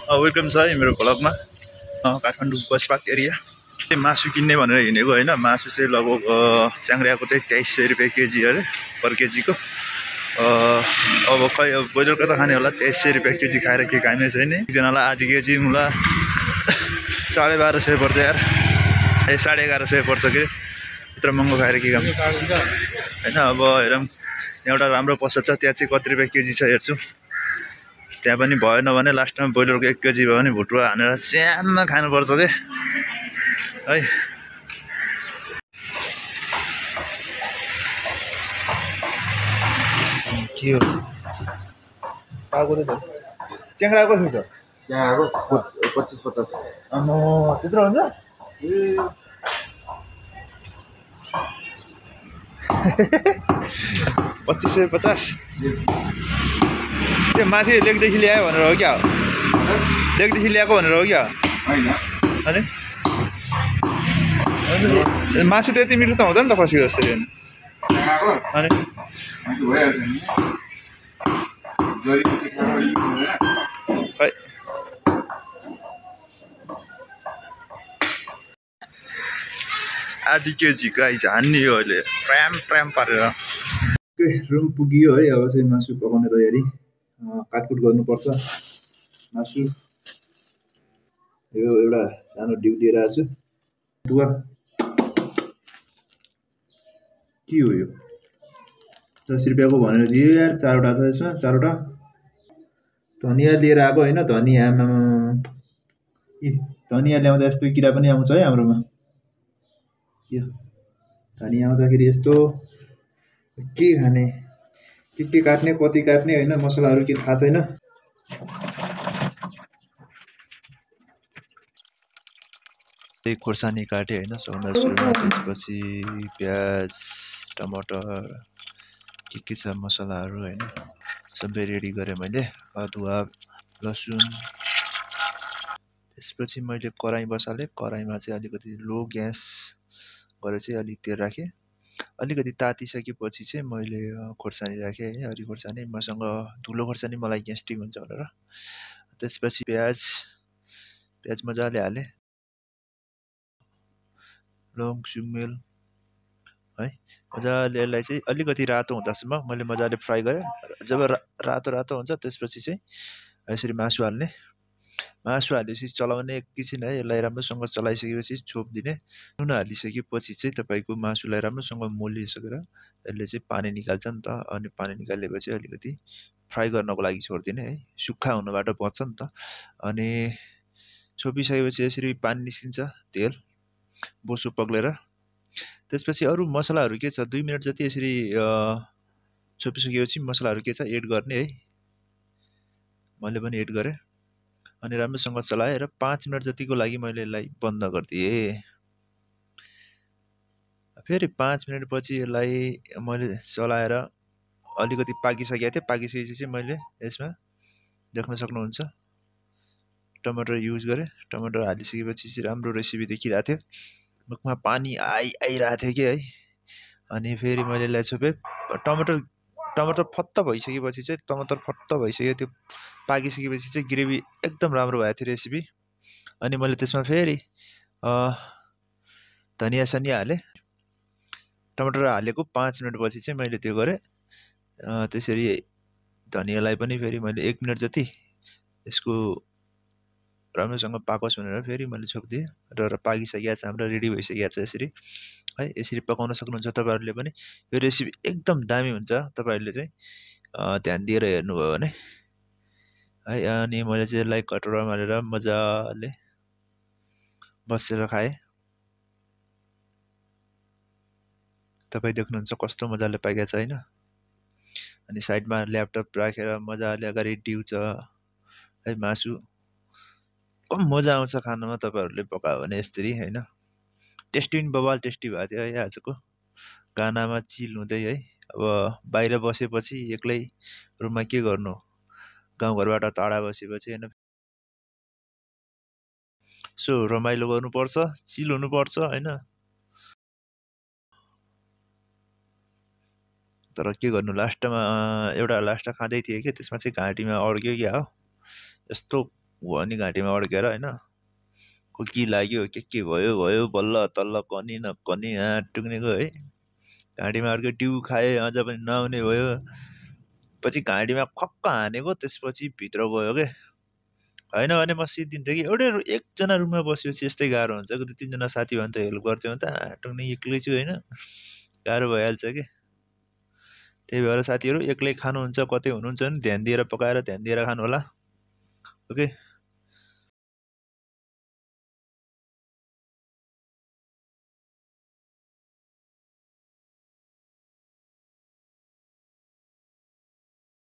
Welcome छ है मेरो भ्लगमा। काठमाडौँ बस पार्क एरिया मासु किन्ने भनेर हिँडेको होइन। मासु चाहिँ लगभग च्याङ्ग्राको चाहिँ 2300 रुपियाँ केजी अरे पर केजीको। अब खै अब ब्रोइलरको त खाने होला 2300 रुपियाँ केजी खाएर के कामै छैन। एकजनालाई आधी केजी मुला 1250 पर्छ यार। 1150 पर्छ के यत्रो महँगो खाएर के काम होइन। अब हेरौँ एउटा राम्रो पसल छ त्यहाँ चाहिँ कति रुपियाँ केजी छ हेर्छु। त्यहाँ पनि भएन भने लास्टमा ब्रोइलरको 1 केजी भयो भने भुटुवा हानेर स्याममा खानुपर्छ के है। के हो च्याङ्ग्रा कसो छ? च्याङ्ग्राको 25-50 त्यत्रो हुन्छ? 2550। त्यो माथि लेकदेखि ल्यायो भनेर हो क्या? लेकदेखि ल्याएको भनेर हो क्या? अनि मासु त यति मिठो त हुँदैन त खसीको जस्तो अनि खै आधी केजी गाई हान्ने हो अहिले प्र्याम पारेर। रुम पुगियो है। अब चाहिँ मासु पकाउने तयारी काटकुट गर्नुपर्छ। मासु यो एउटा सानो डिउ लिएर आएको छु। टुवा के हो यो? 10 रुपियाँको भनेर दियो यार। 4वटा छ यसमा, 4वटा। धनियाँ लिएर आएको होइन। धनियाँ आमामा धनियाँ ल्याउँदा यस्तो किरा पनि आउँछ है हाम्रोमा। यो धनियाँ आउँदाखेरि यस्तो के खाने, के काट्ने, कति काट्ने होइन। मसलाहरू के थाहा छैन। खोर्सानी काटेँ होइन सुरुमा। त्यसपछि प्याज, टमाटर के छ मसलाहरू होइन सबै रेडी गरेँ मैले। अदुवा, लसुन। त्यसपछि मैले कराई बसालेँ। कराईमा चाहिँ अलिकति लो ग्यास गरेर चाहिँ अलिक तेल राखेँ। अलिकति तातिसकेपछि चाहिँ मैले खोर्सानी राखेँ है। हरियो खोर्सानी मसँग धुलो खोर्सानी मलाई ग्यास्ट्रिक हुन्छ भनेर। त्यसपछि प्याज मजाले हालेँ। लौङ सुमेल है मजाले यसलाई चाहिँ अलिकति रातो हुँदासम्म मैले मजाले फ्राई गरेँ। जब रातो हुन्छ त्यसपछि चाहिँ यसरी मासु हाल्ने। मासु हालेपछि चलाउने एकैछिन है। यसलाई राम्रोसँग चलाइसकेपछि छोपिदिने। नुन हालिसकेपछि चाहिँ तपाईँको मासुलाई राम्रोसँग मोलिसकेर यसले चाहिँ पानी निकाल्छ नि त। अनि पानी निकालेपछि अलिकति फ्राई गर्नको लागि छोडिदिने है। सुक्खा हुनबाट बच्छ नि त। अनि छोपिसकेपछि यसरी पानी निस्किन्छ तेल बोसो पग्लेर। त्यसपछि अरू मसलाहरू के छ 2 मिनट जति यसरी छोपिसकेपछि मसलाहरू के छ एड गर्ने है। मैले पनि एड गरेँ अनि राम्रोसँग चलाएर 5 मिनट जतिको लागि मैले यसलाई बन्द गरिदिएँ। फेरि 5 मिनटपछि यसलाई मैले चलाएर अलिकति पाकिसकेको थिएँ। पाकिसकेपछि चाहिँ मैले यसमा देख्न सक्नुहुन्छ टमाटर युज गरेँ। टमाटर हालिसकेपछि चाहिँ राम्रो रेसिपी देखिरहेको थियो। मुखमा पानी आइरहेको थियो कि है। अनि फेरि मैले यसलाई छोपेँ। टमाटर फत्त भइसकेपछि चाहिँ त्यो पाकिसकेपछि चाहिँ ग्रेभी एकदम राम्रो भएको थियो रेसिपी। अनि मैले त्यसमा फेरि धनियाँ सनियाँ हालेँ। टमाटर हालेको 5 मिनटपछि चाहिँ मैले त्यो गरेँ। त्यसरी धनियाँलाई पनि फेरि मैले 1 मिनट जति यसको राम्रोसँग पाकोस् भनेर फेरि मैले छोपिदिएँ। र पाकिसकेको छ हाम्रो, रेडी भइसकेको छ यसरी है। यसरी पकाउन सक्नुहुन्छ तपाईँहरूले पनि। यो रेसिपी एकदम दामी हुन्छ। तपाईँहरूले चाहिँ ध्यान दिएर हेर्नुभयो भने है। अनि मैले चाहिँ यसलाई कटोरामा हालेर मजाले बसेर खाएँ। तपाईँ देख्नुहुन्छ कस्तो मजाले पाकेको छ होइन। अनि साइडमा ल्यापटप राखेर मजाले अगाडि डिउ छ है। मासु कम मजा आउँछ खानामा तपाईँहरूले पकायो भने यसरी होइन। टेस्टी पनि बबाल टेस्टी भएको थियो है आजको। गानामा चिल हुँदै है। अब बाहिर बसेपछि एक्लै रुममा के गर्नु, गाउँघरबाट टाढा बसेपछि होइन। सो रमाइलो गर्नुपर्छ, चिल हुनुपर्छ होइन। तर के गर्नु लास्टमा एउटा खाँदै थिएँ कि त्यसमा चाहिँ घाँटीमा अड्क्यो क्या हो। यस्तो ऊ अनि घाँटीमा अड्केर होइन को के लाग्यो के भयो भयो बल्ल तल्ल कनी न कनी टुक्नेको है घाँटीमा अड्क्यो ट्यु खाए अझ पनि नआउने भयो पछि घाँटीमा खक्क हानेको त्यसपछि भित्र गयो के होइन भने म सिद्धिन्थेँ कि एउटै एकजना रुममा बसेपछि यस्तै गाह्रो हुन्छ कि 2-3 जना साथी भयो भने त हेल्प गर्थ्यो भने त टुक्ने एक्लै छु होइन गाह्रो भइहाल्छ कि त्यही भएर साथीहरू एक्लै खानुहुन्छ कतै हुनुहुन्छ भने ध्यान दिएर पकाएर ध्यान दिएर खानु होला ओके